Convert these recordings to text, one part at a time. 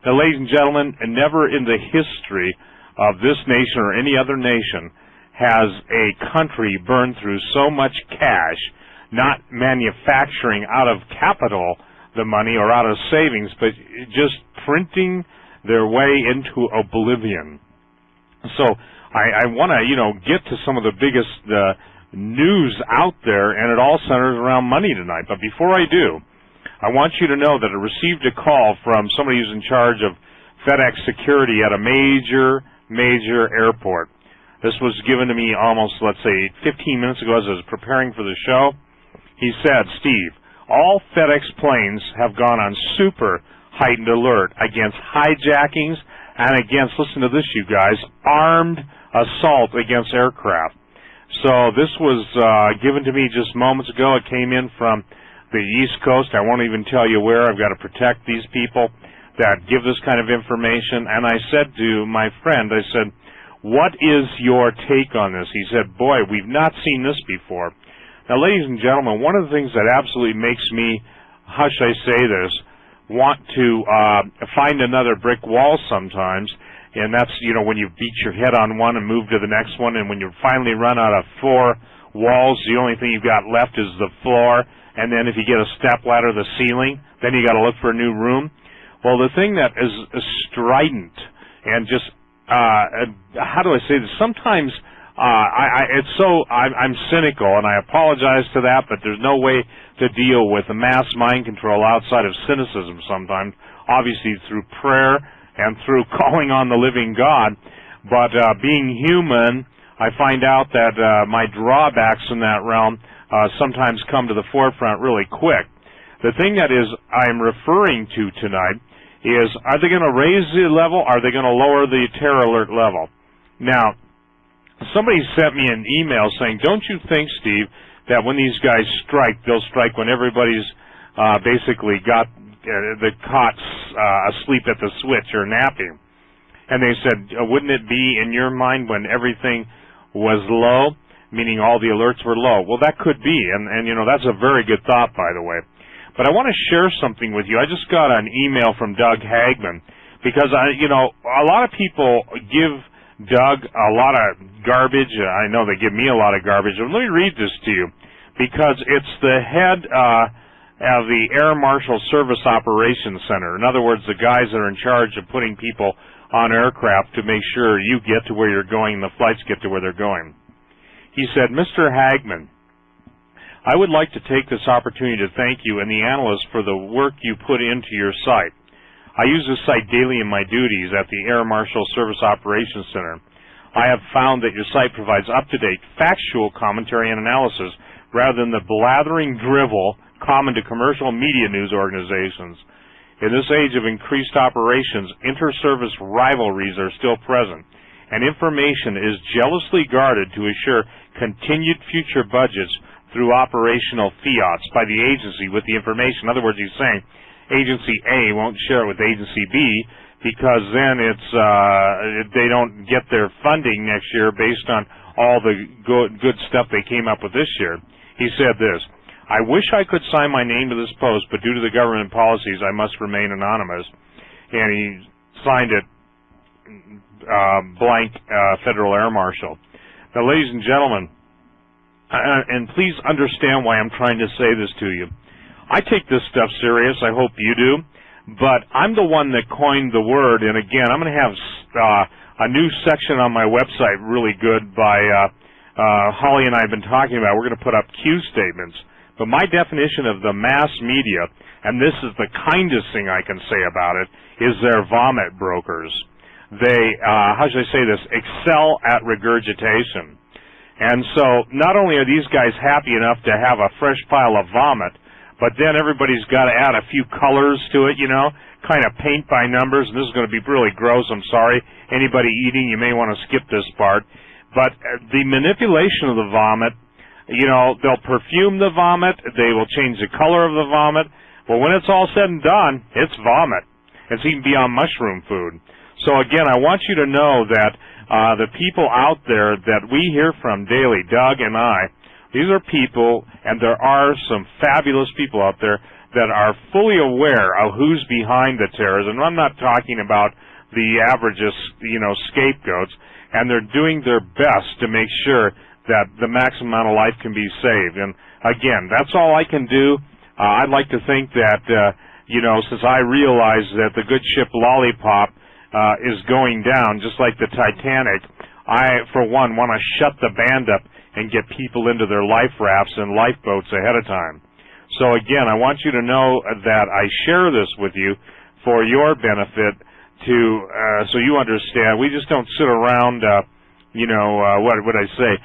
Now, ladies and gentlemen, and never in the history of this nation or any other nation has a country burned through so much cash, not manufacturing out of capital the money or out of savings, but just printing their way into oblivion. So I want to, get to some of the biggest news out there, and it all centers around money tonight. But before I do, I want you to know that I received a call from somebody who's in charge of FedEx security at a major airport. This was given to me almost, let's say, 15 minutes ago as I was preparing for the show. He said, Steve, all FedEx planes have gone on super heightened alert against hijackings and against, listen to this, you guys, armed assault against aircraft. So this was given to me just moments ago. It came in from the East Coast. I won't even tell you where. I've got to protect these people that give this kind of information. And I said to my friend, I said, what is your take on this? He said, boy, we've not seen this before. Now, ladies and gentlemen, one of the things that absolutely makes me, how should I say this, want to find another brick wall sometimes, and that's, when you beat your head on one and move to the next one, and when you finally run out of 4 walls, the only thing you've got left is the floor, and then if you get a step ladder, the ceiling, then you got to look for a new room. Well, the thing that is strident and just, how do I say this? Sometimes I'm cynical, and I apologize to that, but there's no way to deal with the mass mind control outside of cynicism sometimes, obviously through prayer and through calling on the living God. But being human, I find out that my drawbacks in that realm sometimes come to the forefront really quick. The thing that I'm referring to tonight is, are they going to raise the level? Are they going to lower the terror alert level? Now, somebody sent me an email saying, don't you think, Steve, that when these guys strike, they'll strike when everybody's basically got the cots asleep at the switch or napping? And they said, wouldn't it be in your mind when everything was low, meaning all the alerts were low? Well, that could be, and that's a very good thought, by the way. But I want to share something with you. I just got an email from Doug Hagman, because a lot of people give Doug a lot of garbage. I know they give me a lot of garbage. Let me read this to you, because it's the head of the Air Marshal Service Operations Center. In other words, the guys that are in charge of putting people on aircraft to make sure you get to where you're going and the flights get to where they're going. He said, Mr. Hagman, I would like to take this opportunity to thank you and the analysts for the work you put into your site. I use this site daily in my duties at the Air Marshal Service Operations Center. I have found that your site provides up-to-date, factual commentary and analysis rather than the blathering drivel common to commercial media news organizations. In this age of increased operations, inter-service rivalries are still present, and information is jealously guarded to assure continued future budgets through operational fiats by the agency with the information. In other words, he's saying Agency A won't share it with Agency B because then they don't get their funding next year based on all the good stuff they came up with this year. He said this, I wish I could sign my name to this post, but due to the government policies, I must remain anonymous. And he signed it blank Federal Air Marshal. Now, ladies and gentlemen, and please understand why I'm trying to say this to you. I take this stuff serious. I hope you do. But I'm the one that coined the word. And again, I'm going to have a new section on my website, really good, by Holly and I have been talking about. We're going to put up Q statements. But my definition of the mass media, and this is the kindest thing I can say about it, is they're vomit brokers. They, how should I say this, excel at regurgitation. And so not only are these guys happy enough to have a fresh pile of vomit, but then everybody's got to add a few colors to it, kind of paint by numbers. And this is going to be really gross. I'm sorry. Anybody eating, you may want to skip this part. But the manipulation of the vomit, they'll perfume the vomit. They will change the color of the vomit. Well, when it's all said and done, it's vomit. It's even beyond mushroom food. So again, I want you to know that the people out there that we hear from daily, Doug and I, these are people, and there are some fabulous people out there that are fully aware of who's behind the terrorism. And I'm not talking about the average, scapegoats, and they're doing their best to make sure that the maximum amount of life can be saved. And again, that's all I can do. I'd like to think that, since I realize that the good ship Lollipop is going down, just like the Titanic, I, for one, want to shut the band up and get people into their life rafts and lifeboats ahead of time. So again, I want you to know that I share this with you for your benefit, so you understand. We just don't sit around, what would I say,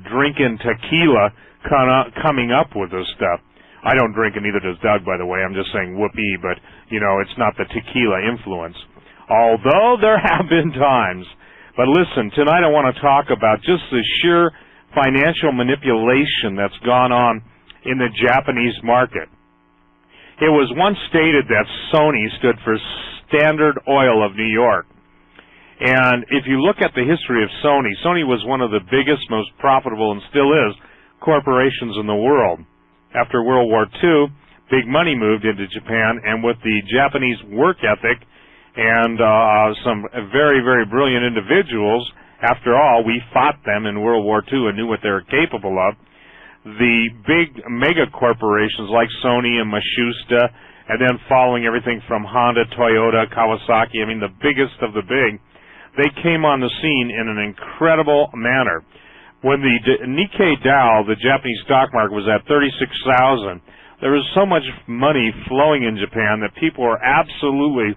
drinking tequila, coming up with this stuff. I don't drink, and neither does Doug, by the way. I'm just saying whoopee, but, it's not the tequila influence. Although there have been times. But listen, tonight I want to talk about just the sheer financial manipulation that's gone on in the Japanese market. It was once stated that Sony stood for Standard Oil of New York. And if you look at the history of Sony, Sony was one of the biggest, most profitable, and still is, corporations in the world. After World War II, big money moved into Japan, and with the Japanese work ethic and some very, very brilliant individuals, after all, we fought them in World War II and knew what they were capable of. The big mega corporations like Sony and Matsushita, and then following everything from Honda, Toyota, Kawasaki, the biggest of the big, they came on the scene in an incredible manner. When the Nikkei Dow, the Japanese stock market, was at 36,000, there was so much money flowing in Japan that people were absolutely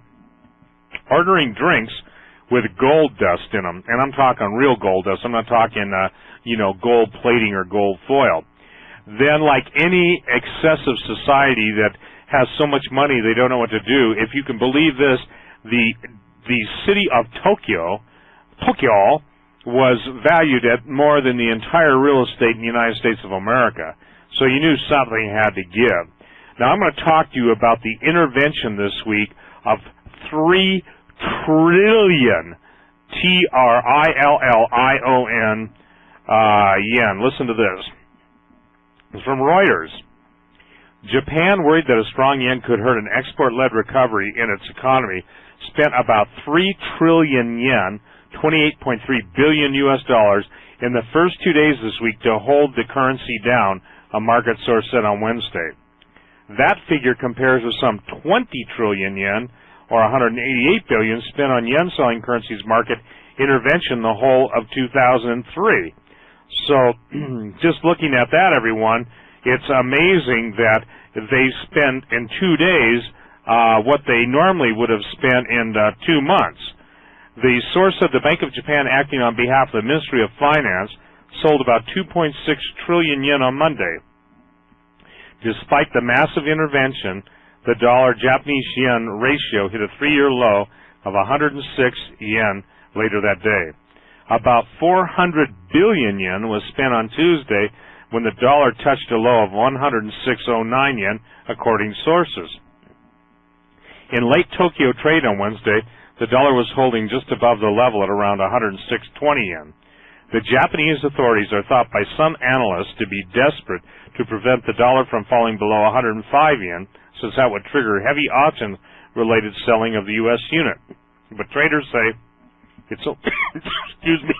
ordering drinks with gold dust in them. And I'm talking real gold dust. I'm not talking, gold plating or gold foil. Then, like any excessive society that has so much money they don't know what to do, if you can believe this, the city of Tokyo was valued at more than the entire real estate in the United States of America. So you knew something had to give. Now I'm going to talk to you about the intervention this week of 3 trillion, T-R-I-L-L-I-O-N, yen. Listen to this. It's from Reuters. Japan, worried that a strong yen could hurt an export-led recovery in its economy, spent about 3 trillion yen, $28.3 billion US dollars, in the first 2 days this week to hold the currency down, a market source said on Wednesday. That figure compares with some 20 trillion yen, or 188 billion, spent on yen-selling currencies market intervention the whole of 2003. So, just looking at that, everyone, it's amazing that they spent in 2 days what they normally would have spent in 2 months. The source of the Bank of Japan, acting on behalf of the Ministry of Finance, sold about 2.6 trillion yen on Monday. Despite the massive intervention, the dollar-Japanese yen ratio hit a 3-year low of 106 yen later that day. About 400 billion yen was spent on Tuesday when the dollar touched a low of 106.09 yen, according to sources. In late Tokyo trade on Wednesday, the dollar was holding just above the level at around 106.20 yen. The Japanese authorities are thought by some analysts to be desperate to prevent the dollar from falling below 105 yen, since that would trigger heavy auction-related selling of the U.S. unit. But traders say it's excuse me.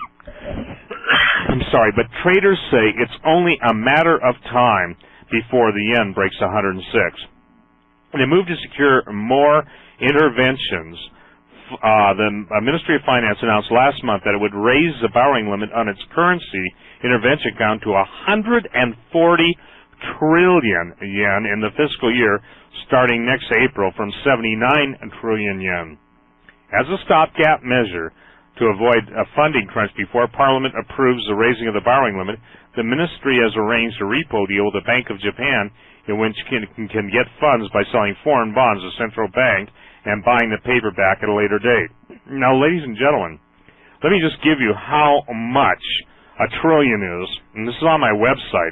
I'm sorry, but traders say it's only a matter of time before the yen breaks 106. In a move to secure more interventions, the Ministry of Finance announced last month that it would raise the borrowing limit on its currency intervention account to 140 trillion yen in the fiscal year starting next April from 79 trillion yen. As a stopgap measure to avoid a funding crunch before Parliament approves the raising of the borrowing limit, the ministry has arranged a repo deal with the Bank of Japan in which can get funds by selling foreign bonds to central bank and buying the paper back at a later date. Now, ladies and gentlemen, let me just give you how much a trillion is, and this is on my website.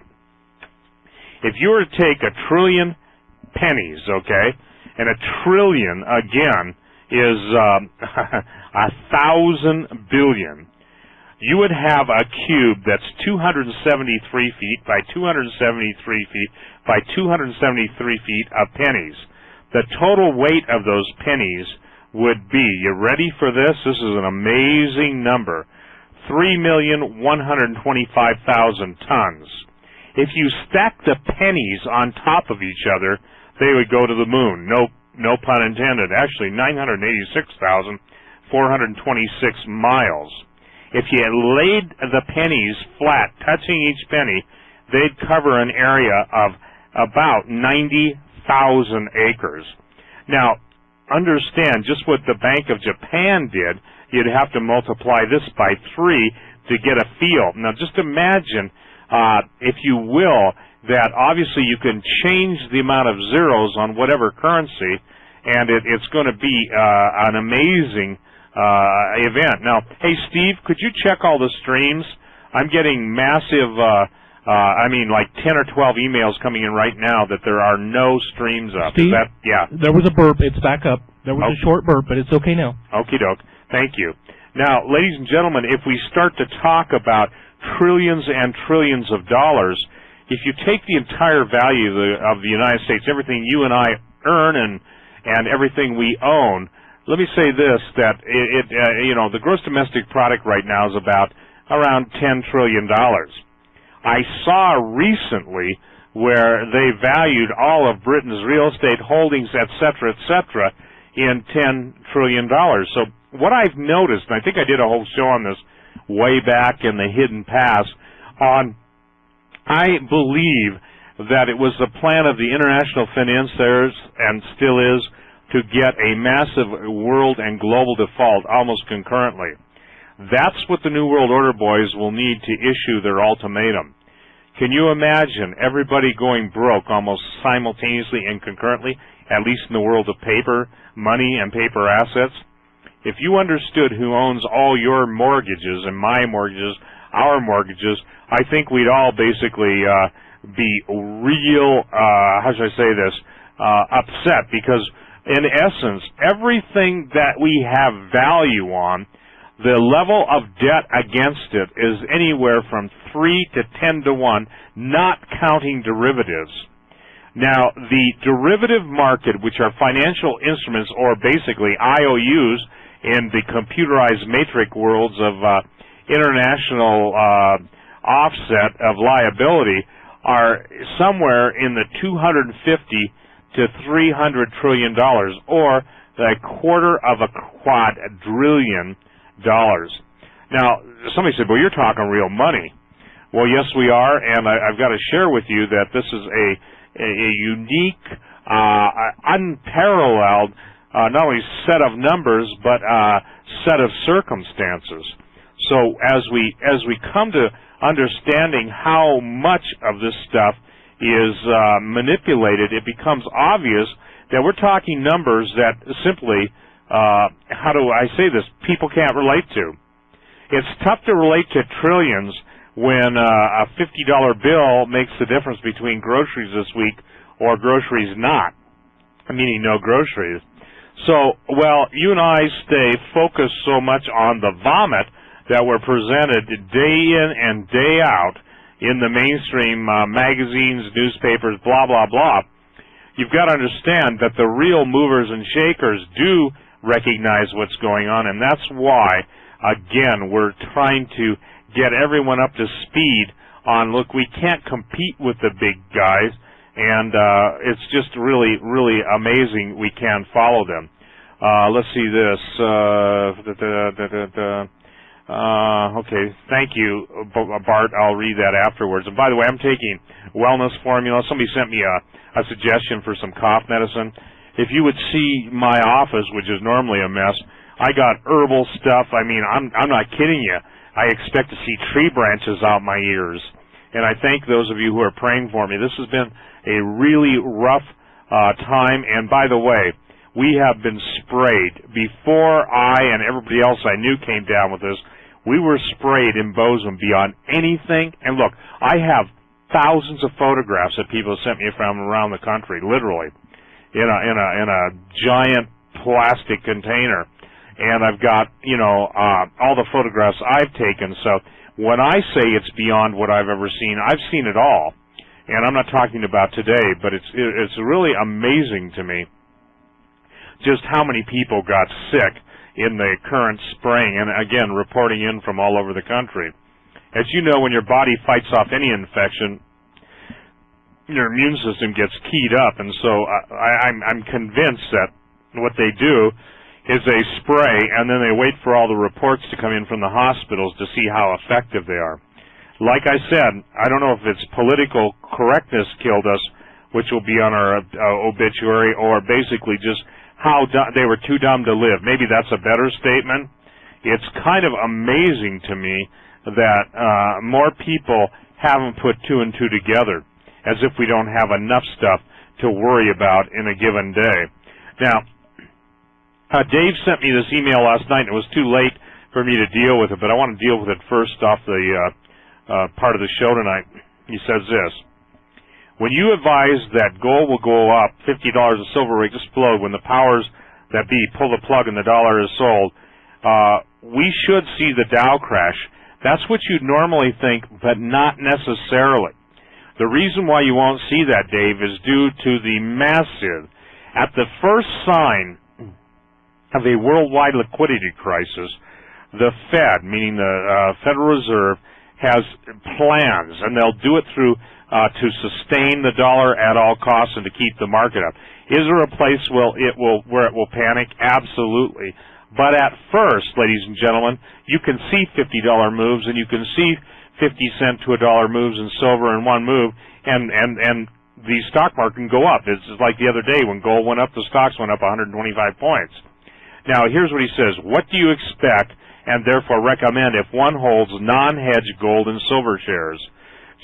If you were to take 1 trillion pennies, okay, and 1 trillion, again, is 1,000 billion. you would have a cube that's 273 feet by 273 feet by 273 feet of pennies. The total weight of those pennies would be, you ready for this? This is an amazing number, 3,125,000 tons. If you stack the pennies on top of each other, they would go to the moon. No pun intended. Actually, 986,426 miles. If you laid the pennies flat, touching each penny, they'd cover an area of about 90,000 acres. Now, understand just what the Bank of Japan did. You'd have to multiply this by 3 to get a feel. Now, just imagine, if you will, that obviously you can change the amount of zeros on whatever currency, and it's going to be an amazing event. Now, hey, Steve, could you check all the streams? I'm getting massive, like 10 or 12 emails coming in right now that there are no streams up. Steve, yeah. There was a burp. It's back up. There was a short burp, but it's okay now. Okie doke. Thank you. Now, ladies and gentlemen, if we start to talk about trillions and trillions of dollars, if you take the entire value of the United States, everything you and I earn and everything we own, let me say this, that the gross domestic product right now is about around $10 trillion. I saw recently where they valued all of Britain's real estate holdings, et cetera, in $10 trillion. So what I've noticed, and I think I did a whole show on this way back in the hidden past, I believe that it was the plan of the international financiers, and still is, to get a massive world and global default almost concurrently. That's what the New World Order boys will need to issue their ultimatum. Can you imagine everybody going broke almost simultaneously and concurrently, at least in the world of paper money and paper assets? If you understood who owns all your mortgages and my mortgages, our mortgages, I think we'd all basically be real, how should I say this, upset, because in essence, everything that we have value on, the level of debt against it is anywhere from 3 to 10 to 1, not counting derivatives. Now, the derivative market, which are financial instruments, or basically IOUs in the computerized matrix worlds of international offset of liability, are somewhere in the 250 to $300 trillion, or a quarter of a quadrillion dollars. Now, somebody said, well, you're talking real money. Well, yes, we are, and I've got to share with you that this is a unique, unparalleled, not only set of numbers, but set of circumstances. So as we come to understanding how much of this stuff is manipulated, it becomes obvious that we're talking numbers that simply, how do I say this, people can't relate to. It's tough to relate to trillions when a $50 bill makes the difference between groceries this week or groceries not, meaning no groceries. So, well, you and I stay focused so much on the vomit that we're presented day in and day out in the mainstream magazines, newspapers, blah, blah, blah. You've got to understand that the real movers and shakers do recognize what's going on, and that's why, again, we're trying to get everyone up to speed on, look, we can't compete with the big guys, and it's just really, really amazing we can follow them. Let's see this. Okay, thank you, Bart. I'll read that afterwards. And by the way, I'm taking wellness formula. Somebody sent me a suggestion for some cough medicine. If you would see my office, which is normally a mess, I got herbal stuff. I mean, I'm not kidding you. I expect to see tree branches out my ears. And I thank those of you who are praying for me. This has been a really rough time. And by the way, we have been sprayed. Before I and everybody else I knew came down with this, we were sprayed in Bozeman beyond anything. And look, I have thousands of photographs that people have sent me from around the country, literally, in a giant plastic container. and I've got, you know, all the photographs I've taken. So when I say it's beyond what I've ever seen, I've seen it all. And I'm not talking about today, but it's really amazing to me just how many people got sick in the current spring, and again, reporting in from all over the country. As you know, when your body fights off any infection, your immune system gets keyed up, and so I'm convinced that what they do is they spray, and then they wait for all the reports to come in from the hospitals to see how effective they are. Like I said, I don't know if it's political correctness killed us, which will be on our obituary, or basically just how they were too dumb to live. Maybe that's a better statement. It's kind of amazing to me that more people haven't put two and two together, as if we don't have enough stuff to worry about in a given day. Now, Dave sent me this email last night, and it was too late for me to deal with it, but I want to deal with it first off the part of the show tonight. He says this: when you advise that gold will go up, $50 a silver will explode when the powers that be pull the plug and the dollar is sold, we should see the Dow crash. That's what you'd normally think, but not necessarily. The reason why you won't see that, Dave, is due to the massive, at the first sign of a worldwide liquidity crisis, the Fed, meaning the Federal Reserve, has plans, and they'll do it through to sustain the dollar at all costs and to keep the market up. Is there a place where it will panic? Absolutely. But at first, ladies and gentlemen, you can see $50 moves, and you can see 50 cent to $1 moves in silver in one move, and the stock market can go up. It's like the other day when gold went up, the stocks went up 125 points. Now, here's what he says: what do you expect and therefore recommend if one holds non-hedged gold and silver shares?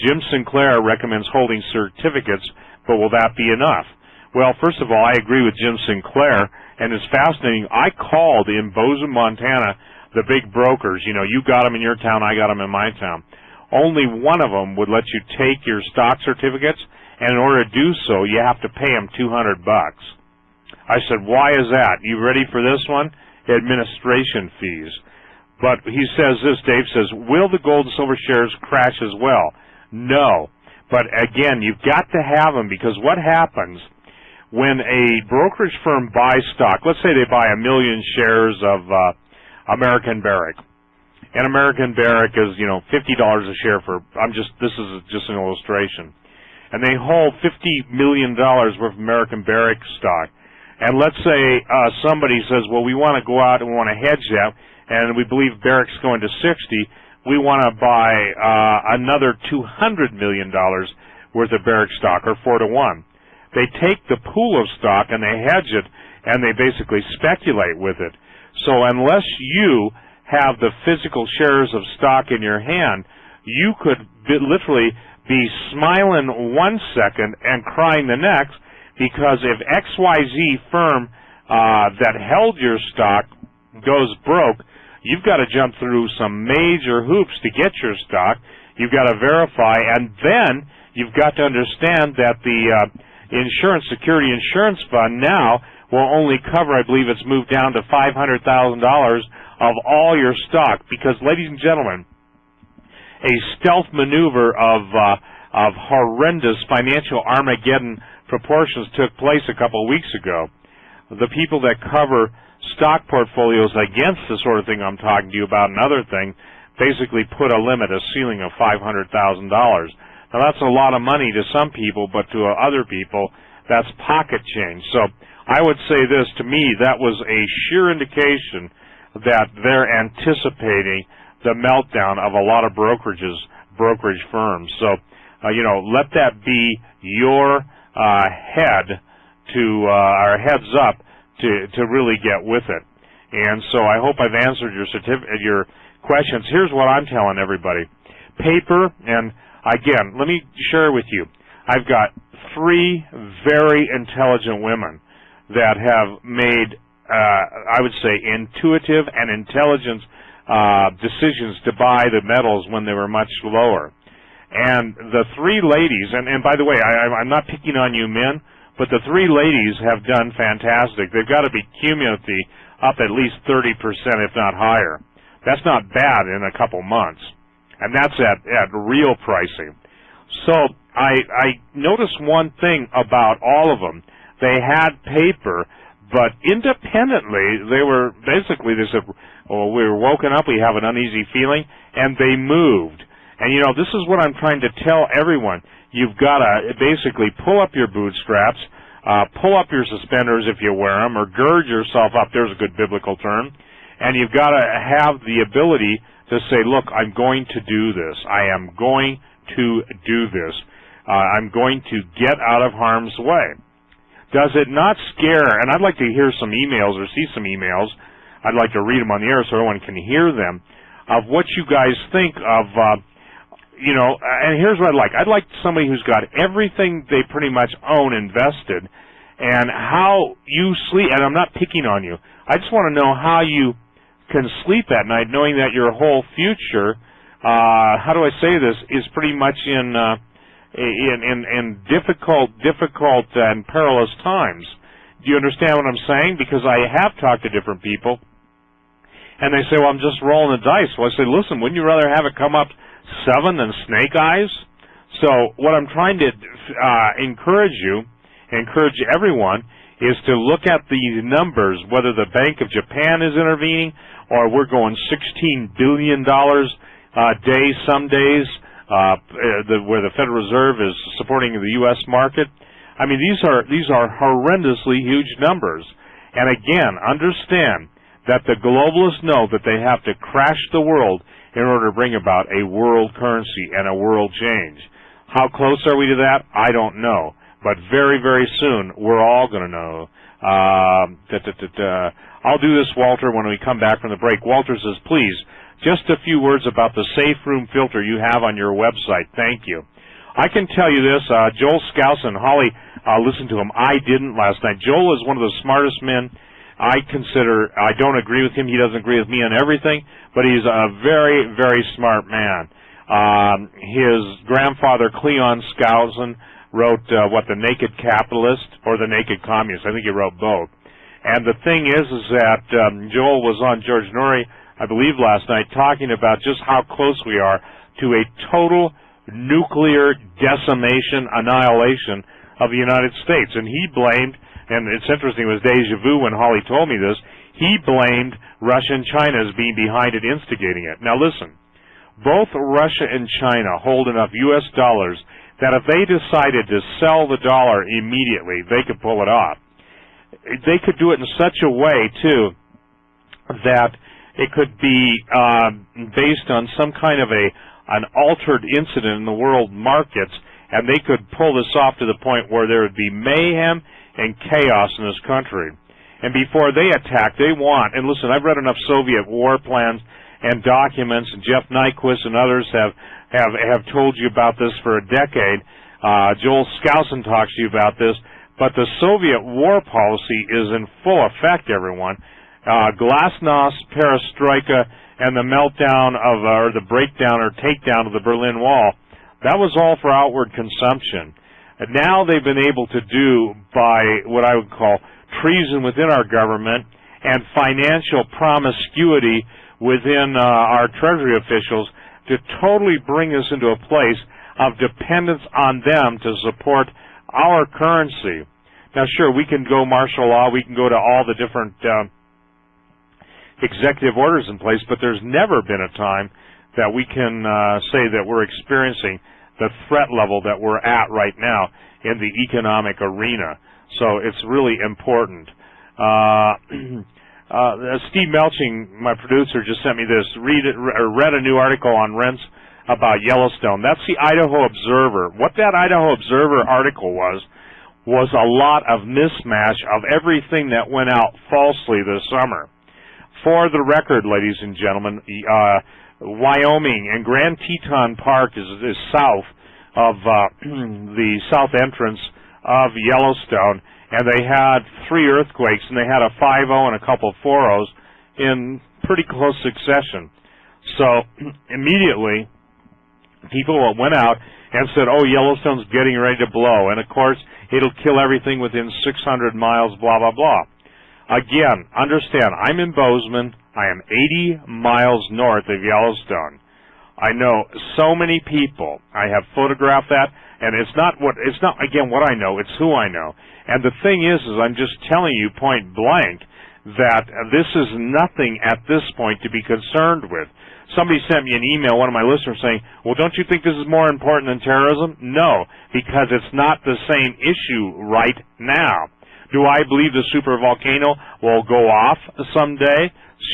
Jim Sinclair recommends holding certificates, but will that be enough? Well, first of all, I agree with Jim Sinclair, and it's fascinating. I called in Bozeman, Montana, the big brokers. You know, you got them in your town, I got them in my town. Only one of them would let you take your stock certificates, and in order to do so, you have to pay them $200. I said, why is that? You ready for this one? Administration fees. But he says this, Dave says, will the gold and silver shares crash as well? No. But again, you've got to have them, because what happens when a brokerage firm buys stock, let's say they buy 1 million shares of American Barrick, and American Barrick is, you know, $50 a share for, this is just an illustration, and they hold $50 million worth of American Barrick stock, and let's say somebody says, well, we want to go out and we want to hedge that, and we believe Barrick's going to 60, we want to buy another $200 million worth of Barrick stock, or 4-to-1. They take the pool of stock and they hedge it, and they basically speculate with it. So unless you have the physical shares of stock in your hand, you could literally be smiling one second and crying the next, because if XYZ firm that held your stock goes broke, you've got to jump through some major hoops to get your stock. You've got to verify, and then you've got to understand that the security insurance fund now will only cover, I believe it's moved down to $500,000 of all your stock, because, ladies and gentlemen, a stealth maneuver of horrendous financial Armageddon proportions took place a couple of weeks ago. The people that cover stock portfolios against the sort of thing I'm talking to you about, another thing, basically put a limit, a ceiling of $500,000. Now, that's a lot of money to some people, but to other people, that's pocket change. So I would say this, to me, that was a sheer indication that they're anticipating the meltdown of a lot of brokerage firms. So, you know, let that be your heads up to really get with it. And so I hope I've answered your questions. Here's what I'm telling everybody. Paper, and again, let me share with you. I've got 3 very intelligent women that have made, I would say, intuitive and intelligent decisions to buy the metals when they were much lower. And the 3 ladies, and by the way, I'm not picking on you men, but the 3 ladies have done fantastic. They've got to be cumulatively up at least 30%, if not higher. That's not bad in a couple months, and that's at real pricing. So I noticed one thing about all of them. They had paper, but independently, they said, well, we were woken up, we have an uneasy feeling, and they moved. And, you know, this is what I'm trying to tell everyone. You've got to basically pull up your bootstraps, pull up your suspenders if you wear them, or gird yourself up. There's a good biblical term. And you've got to have the ability to say, look, I'm going to do this. I am going to do this. I'm going to get out of harm's way. Does it not scare, and I'd like to hear some emails or see some emails, I'd like to read them on the air so everyone can hear them, of what you guys think of, you know, and here's what I'd like. I'd like somebody who's got everything they pretty much own invested, and how you sleep, and I'm not picking on you, I just want to know how you can sleep at night knowing that your whole future, how do I say this, is pretty much in difficult and perilous times. Do you understand what I'm saying? Because I have talked to different people, and they say, well, I'm just rolling the dice. Well, I say, listen, wouldn't you rather have it come up 7 than snake eyes? So what I'm trying to encourage everyone, is to look at these numbers, whether the Bank of Japan is intervening, or we're going $16 billion a day some days, where the Federal Reserve is supporting the U.S. market. I mean, these are horrendously huge numbers. And again, understand that the globalists know that they have to crash the world in order to bring about a world currency and a world change. How close are we to that? I don't know. But very, very soon, we're all going to know. I'll do this, Walter, when we come back from the break. Walter says, please, just a few words about the safe room filter you have on your website. Thank you. I can tell you this, Joel Skousen, Holly, listened to him. I didn't last night. Joel is one of the smartest men I consider. I don't agree with him. He doesn't agree with me on everything, but he's a very, very smart man. His grandfather, Cleon Skousen, wrote, The Naked Capitalist or The Naked Communist. I think he wrote both. And the thing is that Joel was on George Noory, I believe, last night, talking about just how close we are to a total nuclear decimation, annihilation of the United States. And he blamed, and it's interesting, it was deja vu when Holly told me this, he blamed Russia and China as being behind it, instigating it. Now listen, both Russia and China hold enough U.S. dollars that if they decided to sell the dollar immediately, they could pull it off. They could do it in such a way, too, that it could be based on some kind of an altered incident in the world markets, and they could pull this off to the point where there would be mayhem and chaos in this country. And before they attack, they want, and listen, I've read enough Soviet war plans and documents, and Jeff Nyquist and others have told you about this for a decade. Joel Skousen talks to you about this. But the Soviet war policy is in full effect, everyone. Glasnost, perestroika, and the meltdown of, or the breakdown or takedown of the Berlin Wall, that was all for outward consumption. And now they've been able to do, by what I would call treason within our government and financial promiscuity within our Treasury officials, to totally bring us into a place of dependence on them to support our currency. Now, sure, we can go martial law, we can go to all the different executive orders in place, but there's never been a time that we can say that we're experiencing the threat level that we're at right now in the economic arena. So it's really important. Steve Melching, my producer, just sent me this. Read a new article on rents about Yellowstone. That's the Idaho Observer. What that Idaho Observer article was a lot of mismatch of everything that went out falsely this summer. For the record, ladies and gentlemen, Wyoming and Grand Teton Park is south of the south entrance of Yellowstone, and they had 3 earthquakes, and they had a 5.0 and a couple of 4.0s in pretty close succession. So immediately, people went out and said, oh, Yellowstone's getting ready to blow, and of course, it'll kill everything within 600 miles, blah, blah, blah. Again, understand, I'm in Bozeman. I am 80 miles north of Yellowstone. I know so many people. I have photographed that, and it's not again what I know, it's who I know. And the thing is I'm just telling you point blank that this is nothing at this point to be concerned with. Somebody sent me an email, one of my listeners, saying, well, don't you think this is more important than terrorism? No, because it's not the same issue right now. Do I believe the supervolcano will go off someday?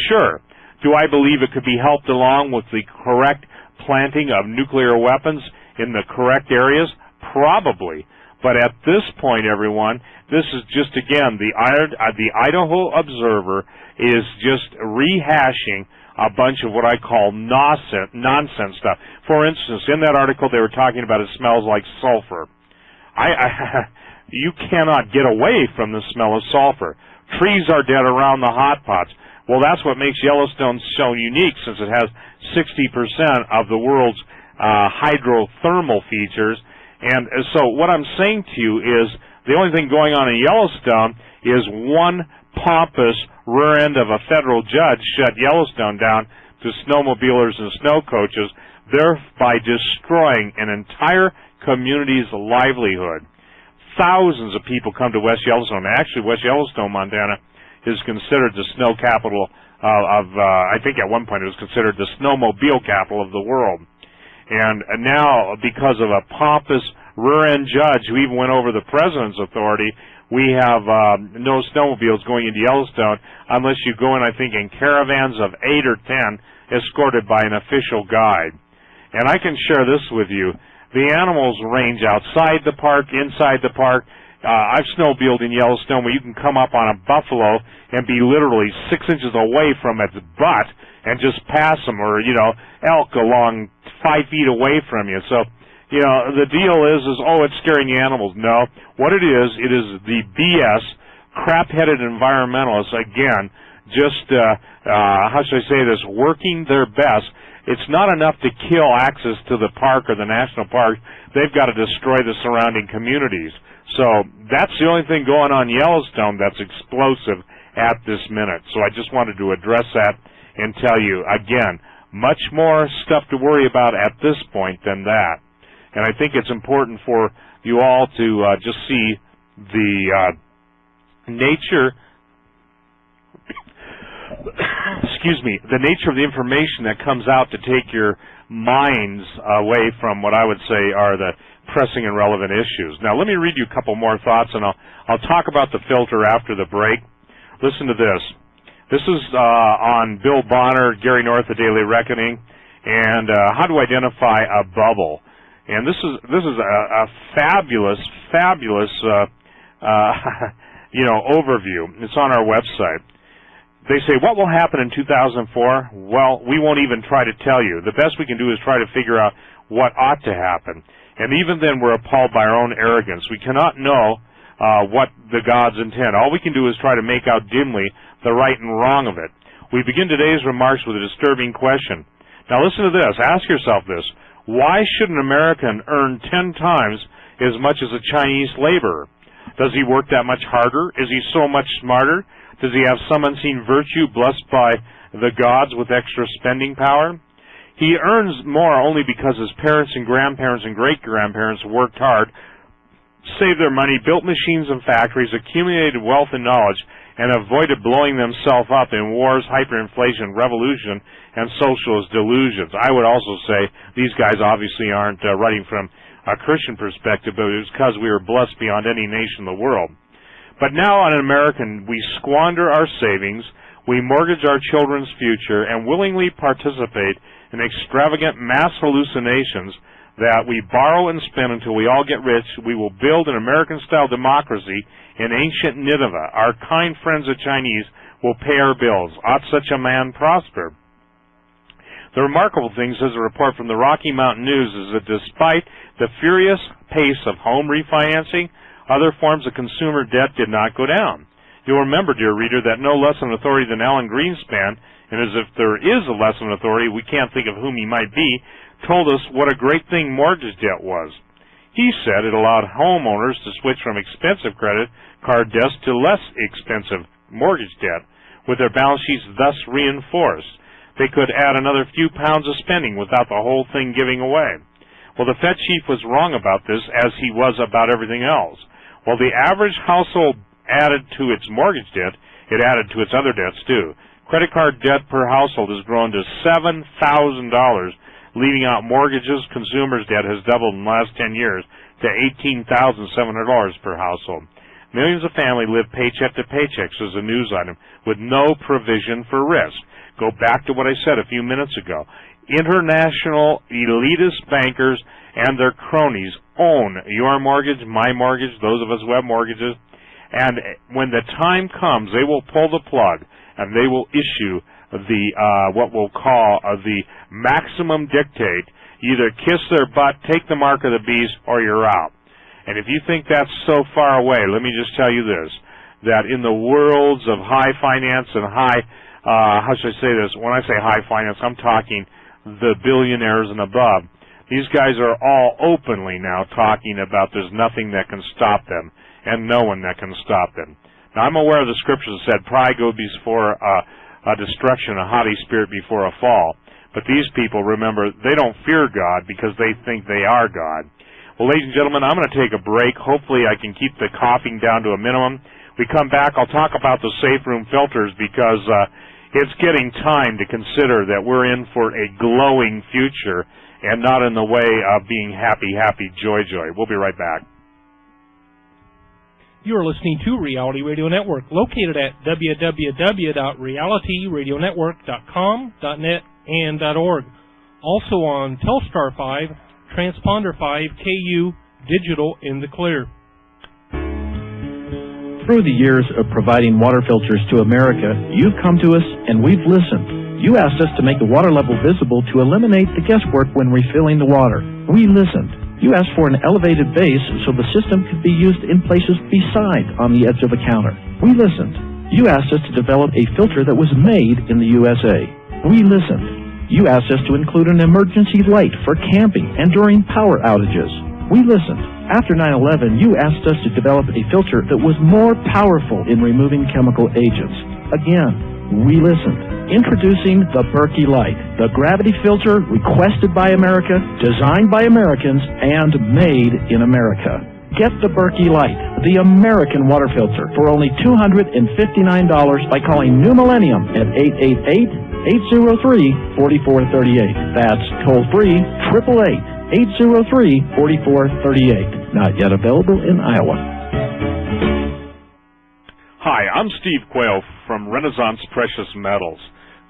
Sure. Do I believe it could be helped along with the correct planting of nuclear weapons in the correct areas? Probably. But at this point, everyone, this is just, again, the Idaho Observer is just rehashing a bunch of what I call nonsense stuff. For instance, in that article they were talking about it smells like sulfur. You cannot get away from the smell of sulfur. Trees are dead around the hot pots. Well, that's what makes Yellowstone so unique, since it has 60% of the world's hydrothermal features. And so what I'm saying to you is the only thing going on in Yellowstone is one pompous rear end of a federal judge shut Yellowstone down to snowmobilers and snow coaches, thereby destroying an entire community's livelihood. Thousands of people come to West Yellowstone. Actually, West Yellowstone, Montana, is considered the snow capital I think at one point it was considered the snowmobile capital of the world. And now, because of a pompous rear-end judge who even went over the president's authority, we have no snowmobiles going into Yellowstone unless you go in, I think, in caravans of 8 or 10 escorted by an official guide. And I can share this with you. The animals range outside the park, inside the park. I've snowmobiled in Yellowstone where you can come up on a buffalo and be literally 6 inches away from its butt and just pass them, or, elk along 5 feet away from you. So, the deal is, oh, it's scaring the animals. No. What it is the BS, crap-headed environmentalists, again, just, how should I say this, working their best. It's not enough to kill access to the park or the national park. They've got to destroy the surrounding communities. So that's the only thing going on in Yellowstone that's explosive at this minute. So I just wanted to address that and tell you, again, much more stuff to worry about at this point than that. And I think it's important for you all to just see the nature, the nature of the information that comes out to take your minds away from what I would say are the pressing and relevant issues. Now, let me read you a couple more thoughts, and I'll talk about the filter after the break. Listen to this. This is on Bill Bonner, Gary North, The Daily Reckoning, and how to identify a bubble. And this is a fabulous overview. It's on our website. They say, what will happen in 2004? Well, we won't even try to tell you. The best we can do is try to figure out what ought to happen. And even then, we're appalled by our own arrogance. We cannot know what the gods intend. All we can do is try to make out dimly the right and wrong of it. We begin today's remarks with a disturbing question. Now listen to this. Ask yourself this. Why should an American earn 10 times as much as a Chinese laborer? Does he work that much harder? Is he so much smarter? Does he have some unseen virtue blessed by the gods with extra spending power? He earns more only because his parents and grandparents and great-grandparents worked hard, saved their money, built machines and factories, accumulated wealth and knowledge, and avoided blowing themselves up in wars, hyperinflation, revolution, and socialist delusions. I would also say these guys obviously aren't writing from a Christian perspective, but it was because we were blessed beyond any nation in the world. But now, on an American, we squander our savings, we mortgage our children's future, and willingly participate in extravagant mass hallucinations that we borrow and spend until we all get rich. We will build an American-style democracy in ancient Nineveh. Our kind friends the Chinese will pay our bills. Ought such a man prosper? The remarkable thing, says a report from the Rocky Mountain News, is that despite the furious pace of home refinancing, other forms of consumer debt did not go down. You'll remember, dear reader, that no less an authority than Alan Greenspan, and as if there is a less an authority, we can't think of whom he might be, told us what a great thing mortgage debt was. He said it allowed homeowners to switch from expensive credit card debts to less expensive mortgage debt, with their balance sheets thus reinforced. They could add another few pounds of spending without the whole thing giving away. Well, the Fed chief was wrong about this, as he was about everything else. While the average household added to its mortgage debt, it added to its other debts too. Credit card debt per household has grown to $7,000, leaving out mortgages. Consumers' debt has doubled in the last 10 years to $18,700 per household. Millions of families live paycheck to paycheck, says a news item, with no provision for risk. Go back to what I said a few minutes ago. International elitist bankers and their cronies own your mortgage, my mortgage, those of us who have mortgages, and when the time comes, they will pull the plug and they will issue the what we'll call the maximum dictate. Either kiss their butt, take the mark of the beast, or you're out. And if you think that's so far away, let me just tell you this, that in the worlds of high finance and high, how should I say this? When I say high finance, I'm talking the billionaires and above. These guys are all openly now talking about there's nothing that can stop them and no one that can stop them. Now, I'm aware of the scriptures that said pride goes before a destruction, a haughty spirit before a fall. But these people, remember, they don't fear God because they think they are God. Well, ladies and gentlemen, I'm going to take a break. Hopefully I can keep the coughing down to a minimum. We come back, I'll talk about the safe room filters because it's getting time to consider that we're in for a glowing future and not in the way of being happy, happy, joy, joy. We'll be right back. You are listening to Reality Radio Network, located at www.realityradionetwork.com.net and .org. Also on Telstar 5, Transponder 5, KU, digital in the clear. Through the years of providing water filters to America, you've come to us and we've listened. You asked us to make the water level visible to eliminate the guesswork when refilling the water. We listened. You asked for an elevated base so the system could be used in places beside on the edge of the counter. We listened. You asked us to develop a filter that was made in the USA. We listened. You asked us to include an emergency light for camping and during power outages. We listened. After 9/11, you asked us to develop a filter that was more powerful in removing chemical agents. Again, we listened. Introducing the Berkey Light, the gravity filter requested by America, designed by Americans, and made in America. Get the Berkey Light, the American water filter, for only $259 by calling New Millennium at 888-803-4438. That's toll-free, 888-803-4438. Not yet available in Iowa. Hi, I'm Steve Quayle from Renaissance Precious Metals.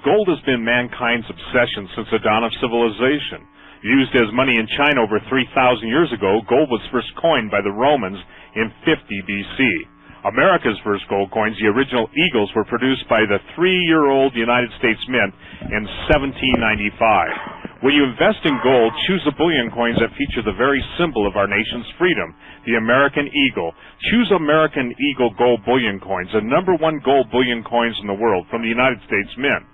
Gold has been mankind's obsession since the dawn of civilization. Used as money in China over 3,000 years ago, gold was first coined by the Romans in 50 BC. America's first gold coins, the original eagles, were produced by the 3-year-old United States Mint in 1795. When you invest in gold, choose the bullion coins that feature the very symbol of our nation's freedom, the American Eagle. Choose American Eagle gold bullion coins, the #1 gold bullion coins in the world from the United States Mint.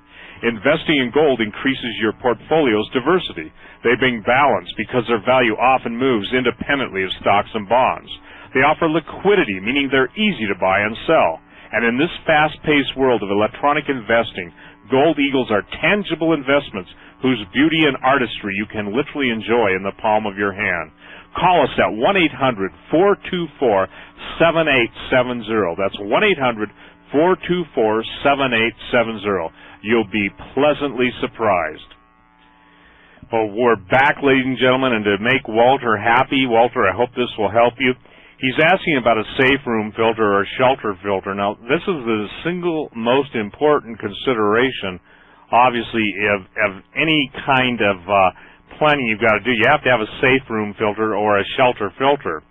Investing in gold increases your portfolio's diversity. They bring balance because their value often moves independently of stocks and bonds. They offer liquidity, meaning they're easy to buy and sell. And in this fast-paced world of electronic investing, gold eagles are tangible investments whose beauty and artistry you can literally enjoy in the palm of your hand. Call us at 1-800-424-7870. That's 1-800-424-7870. You'll be pleasantly surprised. Well, we're back, ladies and gentlemen, and to make Walter happy, Walter, I hope this will help you. He's asking about a safe room filter or a shelter filter. Now, this is the single most important consideration, obviously, of any kind of planning you've got to do. You have to have a safe room filter or a shelter filter.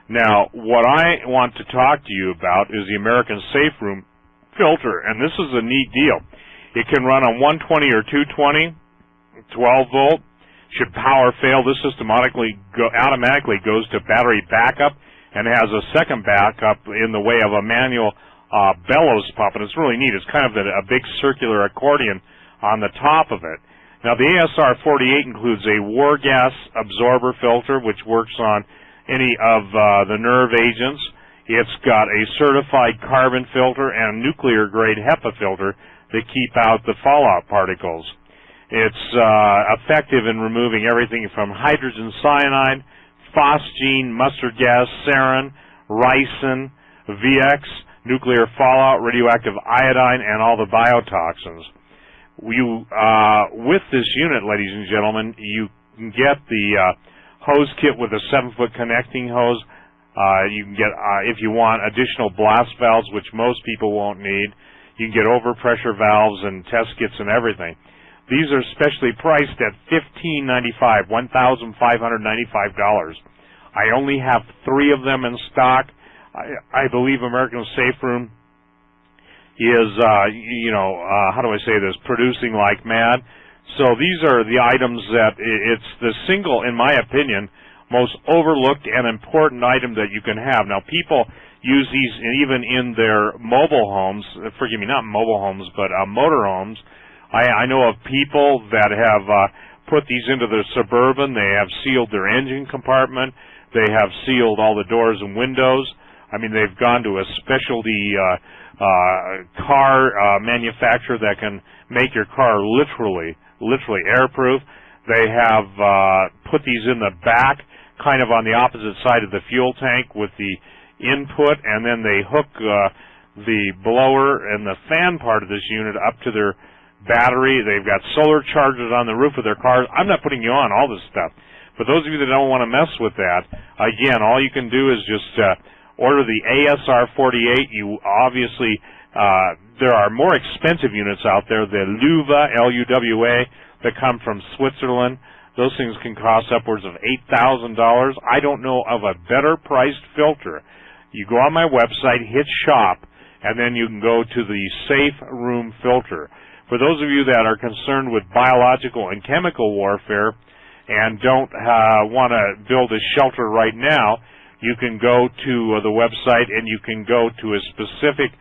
Now, what I want to talk to you about is the American Safe Room filter, and this is a neat deal. It can run on 120 or 220, 12 volt. Should power fail, this system automatically goes to battery backup and has a second backup in the way of a manual bellows pump, and it's really neat. It's kind of a big circular accordion on the top of it. Now, the ASR-48 includes a war gas absorber filter, which works on any of the nerve agents. It's got a certified carbon filter and nuclear-grade HEPA filter that keep out the fallout particles. It's effective in removing everything from hydrogen cyanide, phosgene, mustard gas, sarin, ricin, VX, nuclear fallout, radioactive iodine, and all the biotoxins. With this unit, ladies and gentlemen, you can get the hose kit with a 7-foot connecting hose. You can get, if you want, additional blast valves, which most people won't need. You can get overpressure valves and test kits and everything. These are specially priced at $1,595, $1,595. I only have 3 of them in stock. I believe American Safe Room is, how do I say this, producing like mad. So these are the items that it's the single, in my opinion, most overlooked and important item that you can have. Now, people use these even in their mobile homes, forgive me, not mobile homes, but motor homes. I know of people that have put these into their Suburban. They have sealed their engine compartment. They have sealed all the doors and windows. I mean, they've gone to a specialty car manufacturer that can make your car literally airproof. They have put these in the back, kind of on the opposite side of the fuel tank with the input, and then they hook the blower and the fan part of this unit up to their battery. They've got solar chargers on the roof of their cars. I'm not putting you on all this stuff. For those of you that don't want to mess with that, again, all you can do is just order the ASR48. You obviously, there are more expensive units out there, the LUWA, L-U-W-A, that come from Switzerland. Those things can cost upwards of $8,000. I don't know of a better priced filter. You go on my website, hit shop, and then you can go to the Safe Room filter. For those of you that are concerned with biological and chemical warfare and don't want to build a shelter right now, you can go to the website and you can go to a specific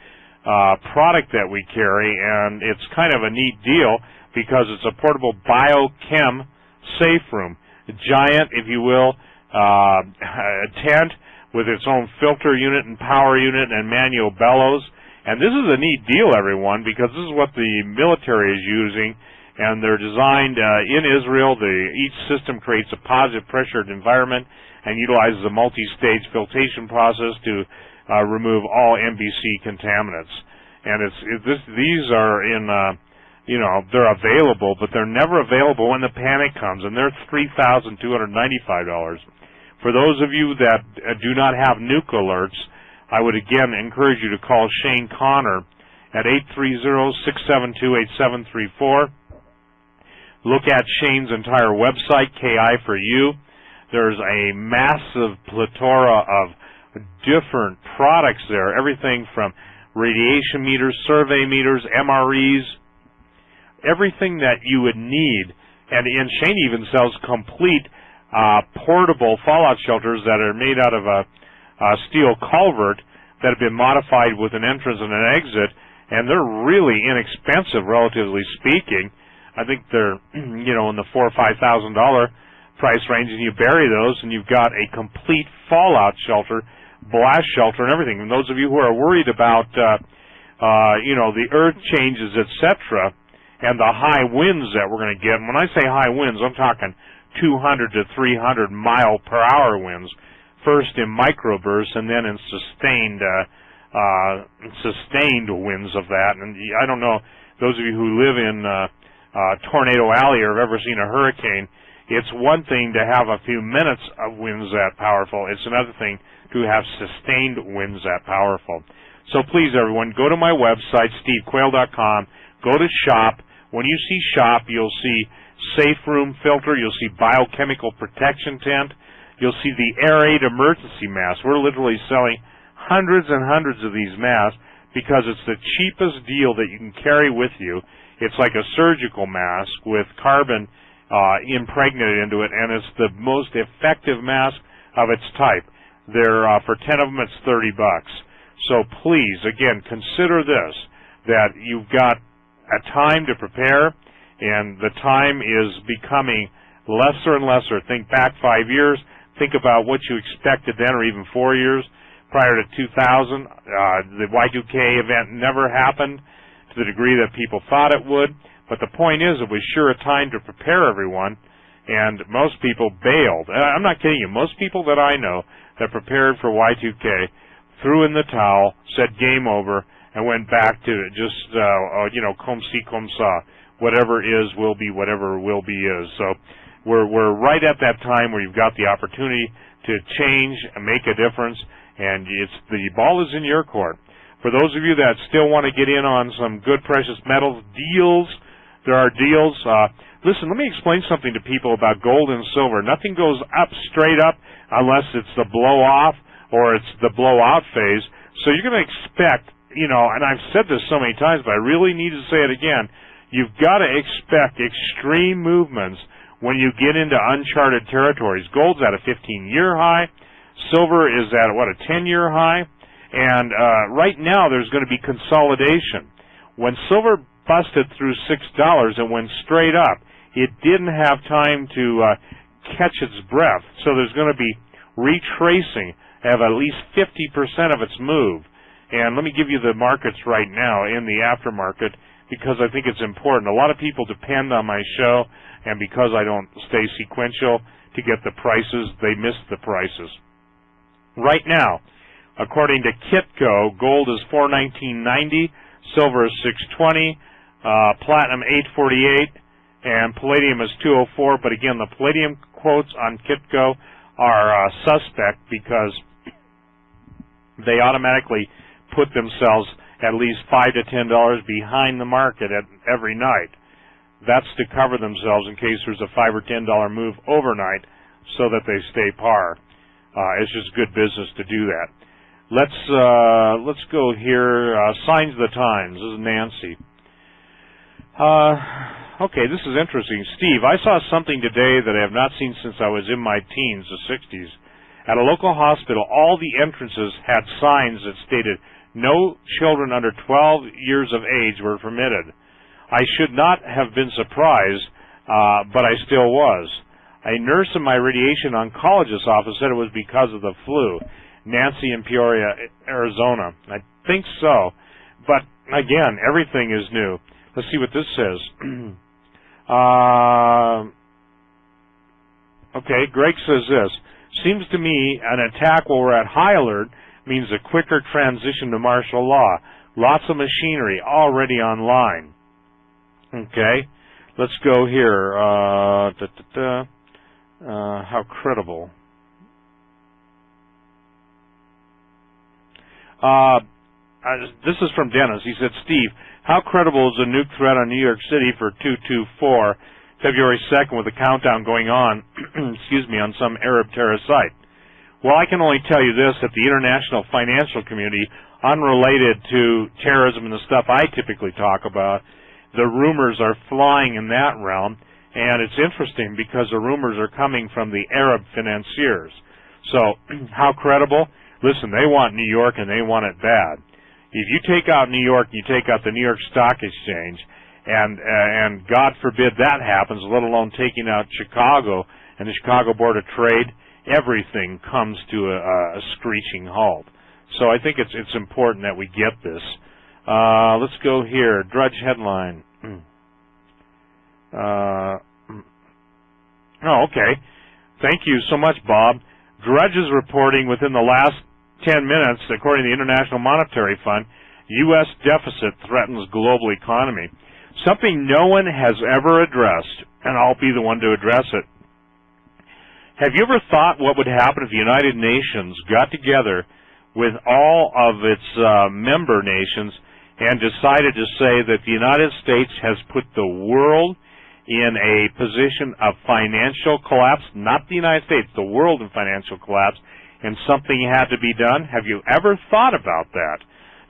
product that we carry, and it's kind of a neat deal because it's a portable biochem safe room, a giant, if you will, tent with its own filter unit and power unit and manual bellows. And this is a neat deal, everyone, because this is what the military is using, and they're designed in Israel. Each system creates a positive pressured environment and utilizes a multi-stage filtration process to remove all MBC contaminants. And these are in, they're available, but they're never available when the panic comes, and they're $3,295. For those of you that do not have nuke alerts, I would again encourage you to call Shane Connor at 830-672-8734. Look at Shane's entire website, KI4U. There's a massive plethora of different products there, everything from radiation meters, survey meters, MREs, everything that you would need. And Shane even sells complete portable fallout shelters that are made out of a steel culvert that have been modified with an entrance and an exit, and they're really inexpensive, relatively speaking. I think they're, in the $4,000 or $5,000 price range, and you bury those, and you've got a complete fallout shelter, blast shelter, and everything. And those of you who are worried about, the earth changes, etc., and the high winds that we're going to get, and when I say high winds, I'm talking 200 to 300 mile per hour winds, first in microbursts and then in sustained winds of that. And I don't know, those of you who live in Tornado Alley or have ever seen a hurricane, it's one thing to have a few minutes of winds that powerful. It's another thing to have sustained winds that powerful. So please, everyone, go to my website, stevequayle.com, go to shop. When you see shop, you'll see Safe Room filter, you'll see biochemical protection tent, you'll see the Air Aid emergency mask. We're literally selling hundreds and hundreds of these masks because it's the cheapest deal that you can carry with you. It's like a surgical mask with carbon impregnated into it, and it's the most effective mask of its type. They're for 10 of them, it's $30. So please, again, consider this, that you've got a time to prepare, and the time is becoming lesser and lesser. Think back 5 years. Think about what you expected then, or even 4 years. prior to 2000. The Y2K event never happened to the degree that people thought it would. But the point is, it was sure a time to prepare everyone, and most people bailed. I'm not kidding you. Most people that I know that prepared for Y2K threw in the towel, said game over, and went back to just, comme ci, comme ça. Whatever is will be, whatever will be is. So we're right at that time where you've got the opportunity to change and make a difference, and the ball is in your court. For those of you that still want to get in on some good precious metals deals, there are deals. Listen, let me explain something to people about gold and silver. Nothing goes up straight up unless it's the blow-off or it's the blow-out phase. So you're going to expect, and I've said this so many times, but I really need to say it again, you've got to expect extreme movements when you get into uncharted territories. Gold's at a 15-year high. Silver is at, a 10-year high. And right now there's going to be consolidation. When silver busted through $6 and went straight up, it didn't have time to catch its breath. So there's going to be retracing of at least 50% of its move. And let me give you the markets right now in the aftermarket, because I think it's important. A lot of people depend on my show, and because I don't stay sequential to get the prices, they miss the prices. Right now, according to Kitco, gold is $419.90, silver is $620, platinum $848, and palladium is $204. But again, the palladium quotes on Kitco are suspect because they automatically put themselves at least $5 to $10 behind the market every night. That's to cover themselves in case there's a $5 or $10 move overnight, so that they stay par. It's just good business to do that. Let's go here. Signs of the times. This is Nancy. Okay, this is interesting. Steve, I saw something today that I have not seen since I was in my teens, the 60s. At a local hospital, all the entrances had signs that stated, "No children under 12 years of age were permitted." I should not have been surprised, but I still was. A nurse in my radiation oncologist office said it was because of the flu. Nancy in Peoria, Arizona. I think so. But, again, everything is new. Let's see what this says. Okay, Greg says this. Seems to me an attack while we're at high alert means a quicker transition to martial law. Lots of machinery already online. Okay, let's go here. How credible. This is from Dennis. He said, Steve, how credible is a nuke threat on New York City for 2/24, February 2nd, with a countdown going on, excuse me, on some Arab terrorist site? Well, I can only tell you this, that the international financial community, unrelated to terrorism and the stuff I typically talk about, the rumors are flying in that realm, and it's interesting because the rumors are coming from the Arab financiers. So, how credible? Listen, they want New York and they want it bad. If you take out New York, you take out the New York Stock Exchange, and God forbid that happens, let alone taking out Chicago and the Chicago Board of Trade, everything comes to a screeching halt. So I think it's important that we get this. Let's go here. Drudge headline. Okay. Thank you so much, Bob. Drudge is reporting within the last 10 minutes, according to the International Monetary Fund, U.S. deficit threatens global economy. Something no one has ever addressed, and I'll be the one to address it. Have you ever thought what would happen if the United Nations got together with all of its member nations and decided to say that the United States has put the world in a position of financial collapse, not the United States, the world in financial collapse, and something had to be done? Have you ever thought about that?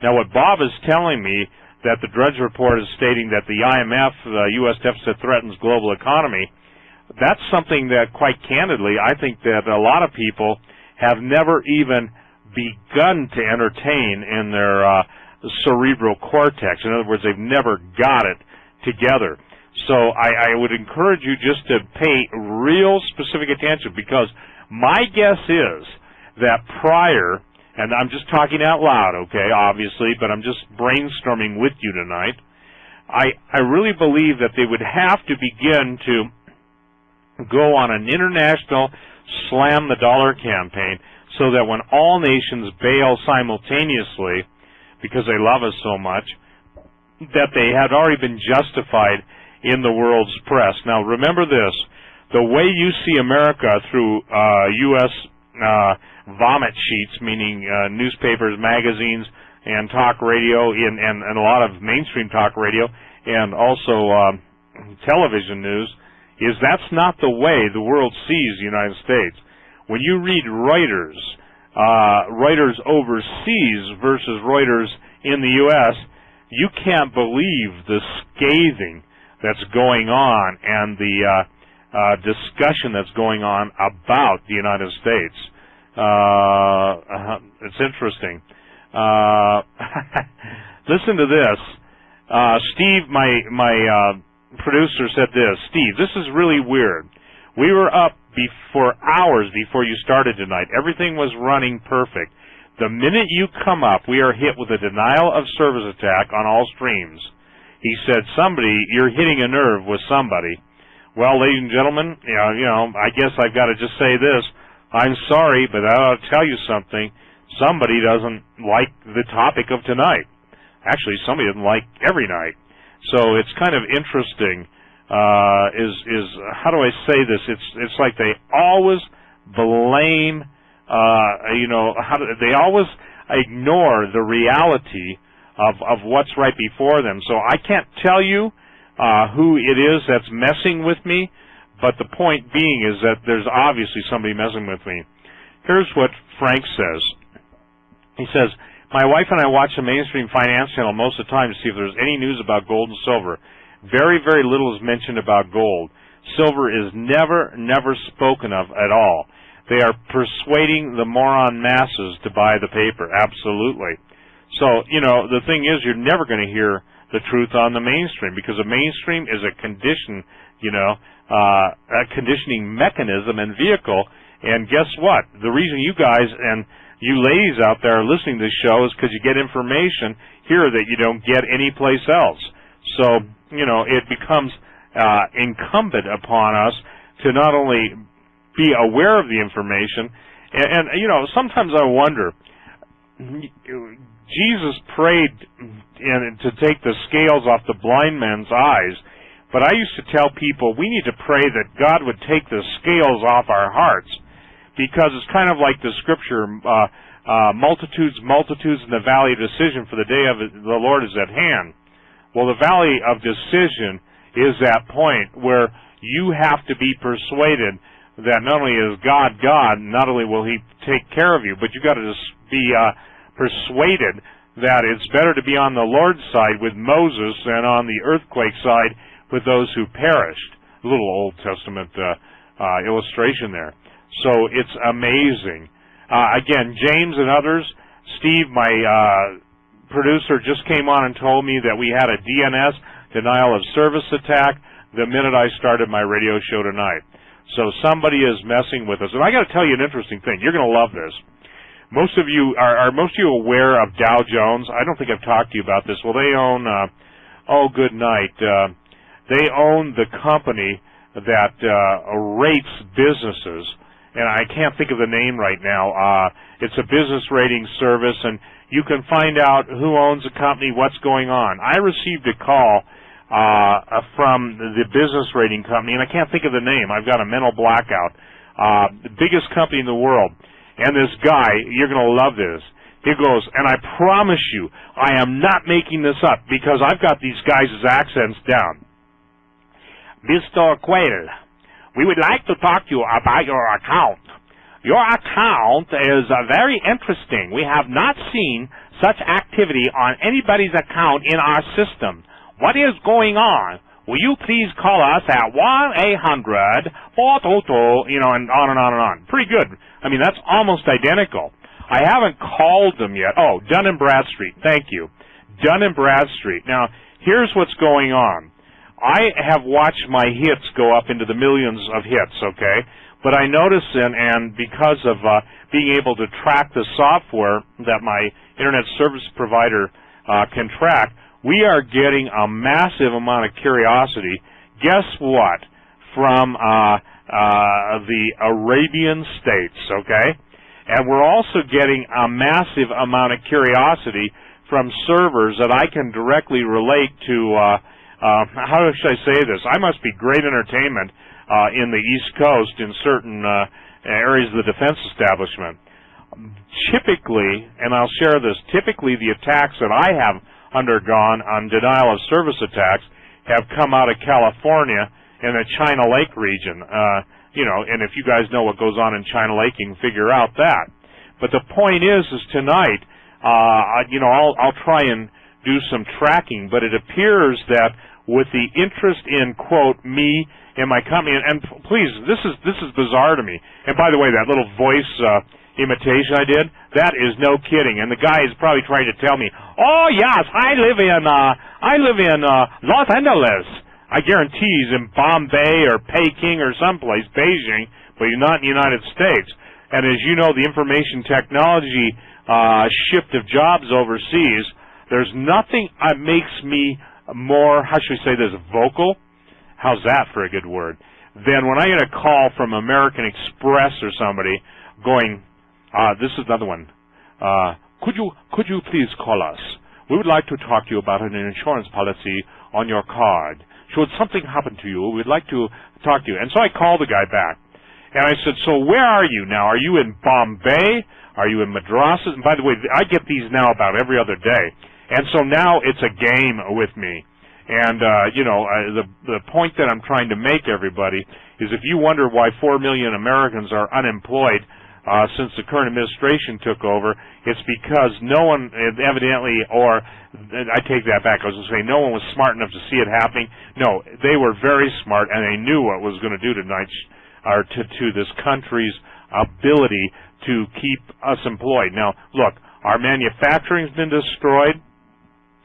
Now, what Bob is telling me, that the Drudge report is stating that the IMF, U.S. deficit threatens global economy, that's something that, quite candidly, I think that a lot of people have never even begun to entertain in their cerebral cortex. In other words, they've never got it together. So I would encourage you just to pay real specific attention, because my guess is that prior, and I'm just talking out loud, okay, obviously, but I'm just brainstorming with you tonight. I really believe that they would have to begin to go on an international slam the dollar campaign so that when all nations bail simultaneously because they love us so much, that they had already been justified in the world's press. Now remember this, the way you see America through U.S. Vomit sheets, meaning newspapers, magazines, and talk radio, and a lot of mainstream talk radio, and also television news, is that's not the way the world sees the United States. When you read Reuters, Reuters overseas versus Reuters in the U.S., you can't believe the scathing that's going on and the discussion that's going on about the United States. It's interesting. Listen to this. Steve, my producer, said this. Steve, this is really weird. We were up for hours before you started tonight. Everything was running perfect. The minute you come up, we are hit with a denial of service attack on all streams. He said, you're hitting a nerve with somebody. Well, ladies and gentlemen, I guess I've got to just say this. I'm sorry, but I ought to tell you something. Somebody doesn't like the topic of tonight. Actually, somebody doesn't like every night. So it's kind of interesting. How do I say this? It's like they always blame. They always ignore the reality of what's right before them. So I can't tell you who it is that's messing with me, but the point being is that there's obviously somebody messing with me. Here's what Frank says. He says, my wife and I watch the mainstream finance channel most of the time to see if there's any news about gold and silver. Very, very little is mentioned about gold. Silver is never spoken of at all. They are persuading the moron masses to buy the paper. Absolutely. So, the thing is, you're never going to hear the truth on the mainstream because the mainstream is a condition, a conditioning mechanism and vehicle. And guess what? The reason you guys and you ladies out there are listening to this show is because you get information here that you don't get anyplace else. So, it becomes incumbent upon us to not only be aware of the information, and sometimes I wonder, Jesus prayed to take the scales off the blind man's eyes, but I used to tell people we need to pray that God would take the scales off our hearts, because it's kind of like the scripture, multitudes in the valley of decision, for the day of the Lord is at hand. Well, the valley of decision is that point where you have to be persuaded that not only is God God, not only will He take care of you, but you've got to just be persuaded that it's better to be on the Lord's side with Moses than on the earthquake side with those who perished. A little Old Testament illustration there. So it's amazing. Again, James and others, Steve, my producer, just came on and told me that we had a DNS, denial of service attack, the minute I started my radio show tonight. So somebody is messing with us. And I got to tell you an interesting thing. You're going to love this. Most of you are aware of Dow Jones? I don't think I've talked to you about this. Well, they own good night. They own the company that rates businesses, and I can't think of the name right now. It's a business rating service, and you can find out who owns the company, what's going on. I received a call from the business rating company, and I can't think of the name. I've got a mental blackout. The biggest company in the world. And this guy, you're going to love this. He goes, and I promise you, I am not making this up because I've got these guys' accents down. Mr. Quayle, we would like to talk to you about your account. Your account is very interesting. We have not seen such activity on anybody's account in our system. What is going on? Will you please call us at 1-800-422, and on and on and on. Pretty good. I mean, that's almost identical. I haven't called them yet. Oh, Dun & Bradstreet. Thank you. Dun & Bradstreet. Now, here's what's going on. I have watched my hits go up into the millions of hits, okay? But I notice, and because of being able to track the software that my internet service provider can track, we are getting a massive amount of curiosity. Guess what? From the Arabian states, okay? And we're also getting a massive amount of curiosity from servers that I can directly relate to, how should I say this? I must be great entertainment in the East Coast in certain areas of the defense establishment. Typically, and I'll share this, typically the attacks that I have undergone on denial of service attacks have come out of California in the China Lake region. You know, and if you guys know what goes on in China Lake, you can figure out that. But the point is tonight, you know, I'll try and do some tracking, but it appears that with the interest in, quote, me and my company, and please, this is bizarre to me. And by the way, that little voice imitation I did, that is no kidding. And the guy is probably trying to tell me, oh yes, I live in Los Angeles. I guarantee he's in Bombay or Peking or someplace, Beijing, but he's not in the United States. And as you know, the information technology shift of jobs overseas, there's nothing that makes me more, how should we say this, vocal? How's that for a good word? Then when I get a call from American Express or somebody going, this is another one. Could you please call us? We would like to talk to you about an insurance policy on your card. Should something happen to you, we'd like to talk to you. And so I called the guy back. And I said, so where are you now? Are you in Bombay? Are you in Madras? And by the way, I get these now about every other day. And so now it's a game with me. And, you know, the point that I'm trying to make, everybody, is if you wonder why 4 million Americans are unemployed since the current administration took over, it's because no one evidently, or I take that back, I was going to say no one was smart enough to see it happening. No, they were very smart, and they knew what it was going to do tonight, or to this country's ability to keep us employed. Now, look, our manufacturing's been destroyed.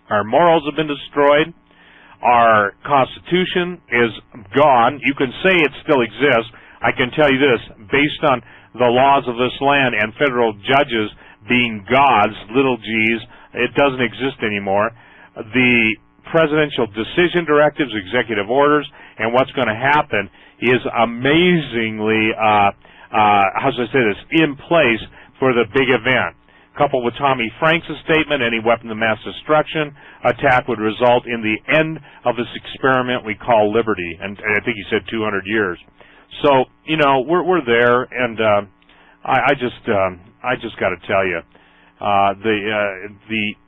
Our morals have been destroyed. Our Constitution is gone. You can say it still exists. I can tell you this, based on the laws of this land and federal judges being gods, little g's, it doesn't exist anymore. The presidential decision directives, executive orders, and what's going to happen is amazingly, how should I say this, in place for the big event. Coupled with Tommy Franks' statement, any weapon of mass destruction attack would result in the end of this experiment we call liberty. And I think he said 200 years. So, you know, we're there, and I just got to tell you,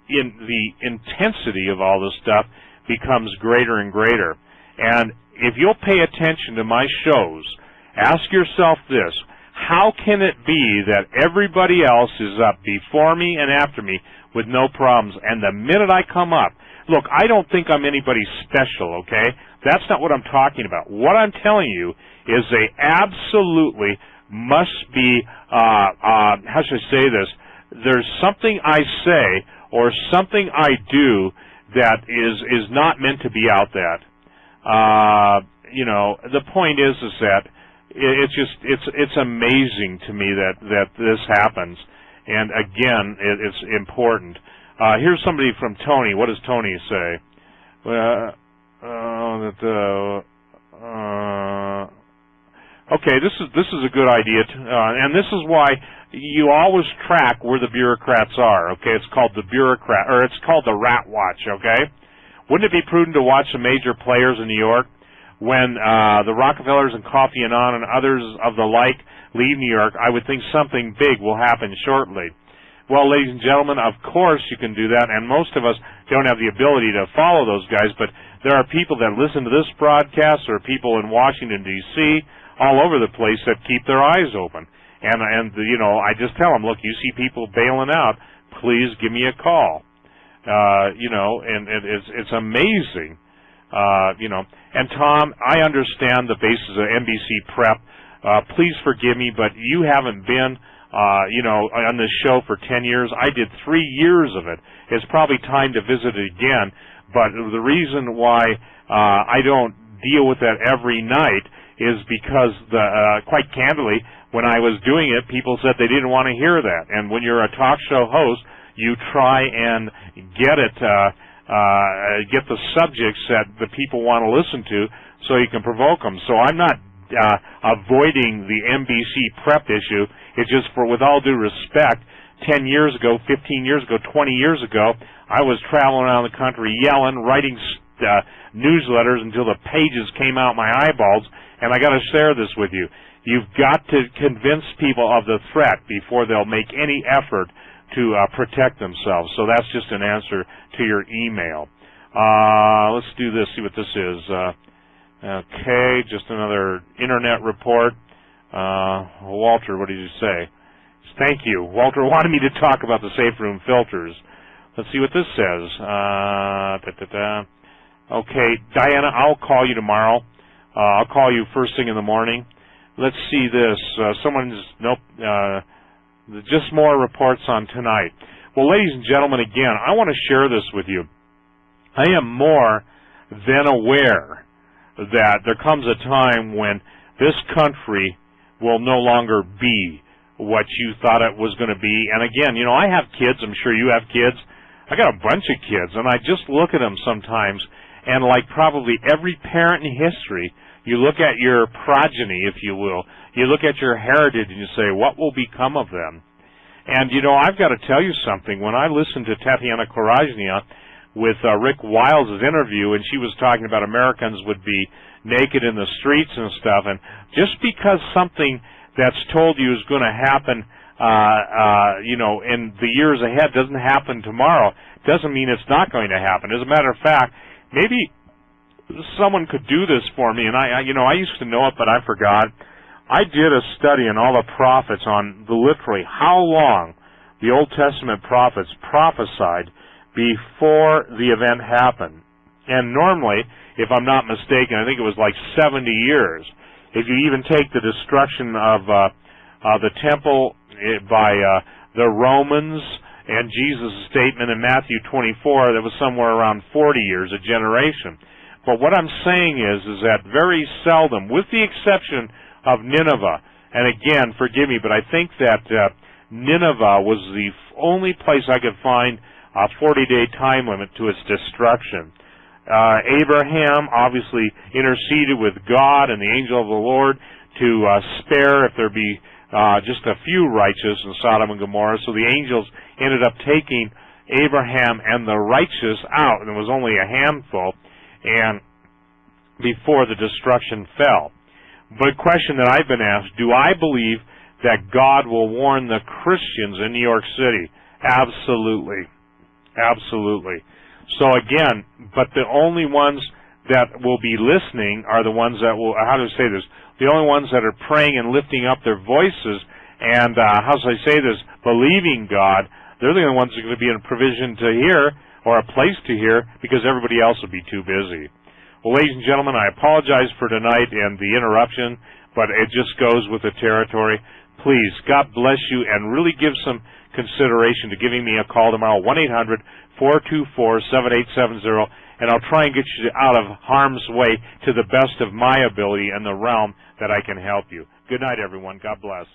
the intensity of all this stuff becomes greater and greater. And if you'll pay attention to my shows, ask yourself this: how can it be that everybody else is up before me and after me with no problems, and the minute I come up, look, I don't think I'm anybody special, okay? That's not what I'm talking about. What I'm telling you is they absolutely must be, how should I say this? There's something I say or something I do that is not meant to be out there. You know, the point is that it's amazing to me that this happens, and again, it's important. Here's somebody from Tony. What does Tony say? Okay, this is a good idea, and this is why you always track where the bureaucrats are. Okay, it's called the bureaucrat, or it's called the rat watch. Okay, wouldn't it be prudent to watch the major players in New York when the Rockefellers and Coffee Annan and others of the like leave New York? I would think something big will happen shortly. Well, ladies and gentlemen, of course you can do that, and most of us don't have the ability to follow those guys, but there are people that listen to this broadcast, there are people in Washington, D.C., all over the place that keep their eyes open. And you know, I just tell them, look, you see people bailing out, please give me a call. You know, and it's amazing. You know, and Tom, I understand the basis of NBC Prep. Please forgive me, but you haven't been, you know, on this show for 10 years. I did 3 years of it. It's probably time to visit it again. But the reason why I don't deal with that every night is because, quite candidly, when I was doing it, people said they didn't want to hear that. And when you're a talk show host, you try and get the subjects that the people want to listen to so you can provoke them. So I'm not avoiding the NBC prep issue. It's just, with all due respect, 10 years ago, 15 years ago, 20 years ago, I was traveling around the country yelling, writing newsletters until the pages came out my eyeballs, and I got to share this with you. You've got to convince people of the threat before they'll make any effort to protect themselves. So that's just an answer to your email. Let's do this, see what this is. Okay, just another internet report. Walter, what did you say? Thank you. Walter wanted me to talk about the safe room filters. Let's see what this says. Okay, Diana, I'll call you tomorrow. I'll call you first thing in the morning. Let's see this. Just more reports on tonight. Well, ladies and gentlemen, again, I want to share this with you. I am more than aware that there comes a time when this country will no longer be what you thought it was going to be. And again, you know, I have kids. I'm sure you have kids. I got a bunch of kids, and I just look at them sometimes, and like probably every parent in history, you look at your progeny, if you will. You look at your heritage, and you say, what will become of them? And, you know, I've got to tell you something. When I listened to Tatiana Korajnia with Rick Wiles' interview, and she was talking about Americans would be naked in the streets and stuff, and just because something that's told you is going to happen, you know, in the years ahead doesn't happen tomorrow, doesn't mean it's not going to happen. As a matter of fact, maybe someone could do this for me, and I used to know it, but I forgot. I did a study on all the prophets on literally how long the Old Testament prophets prophesied before the event happened. And normally, if I'm not mistaken, I think it was like 70 years. If you even take the destruction of the temple by the Romans and Jesus' statement in Matthew 24, that was somewhere around 40 years, a generation. But what I'm saying is that very seldom, with the exception of Nineveh, and again, forgive me, but I think that Nineveh was the only place I could find a 40-day time limit to its destruction. Abraham obviously interceded with God and the angel of the Lord to spare if there be just a few righteous in Sodom and Gomorrah. So the angels ended up taking Abraham and the righteous out, and there was only a handful, and before the destruction fell. But a question that I've been asked, do I believe that God will warn the Christians in New York City? Absolutely. Absolutely. So again, but the only ones that will be listening are the ones that will, how do I say this? The only ones that are praying and lifting up their voices and, how should I say this, believing God, they're the only ones that are going to be in a provision to hear or a place to hear because everybody else will be too busy. Well, ladies and gentlemen, I apologize for tonight and the interruption, but it just goes with the territory. Please, God bless you, and really give some consideration to giving me a call tomorrow, 1-800-424-7870, and I'll try and get you out of harm's way to the best of my ability and the realm that I can help you. Good night, everyone. God bless.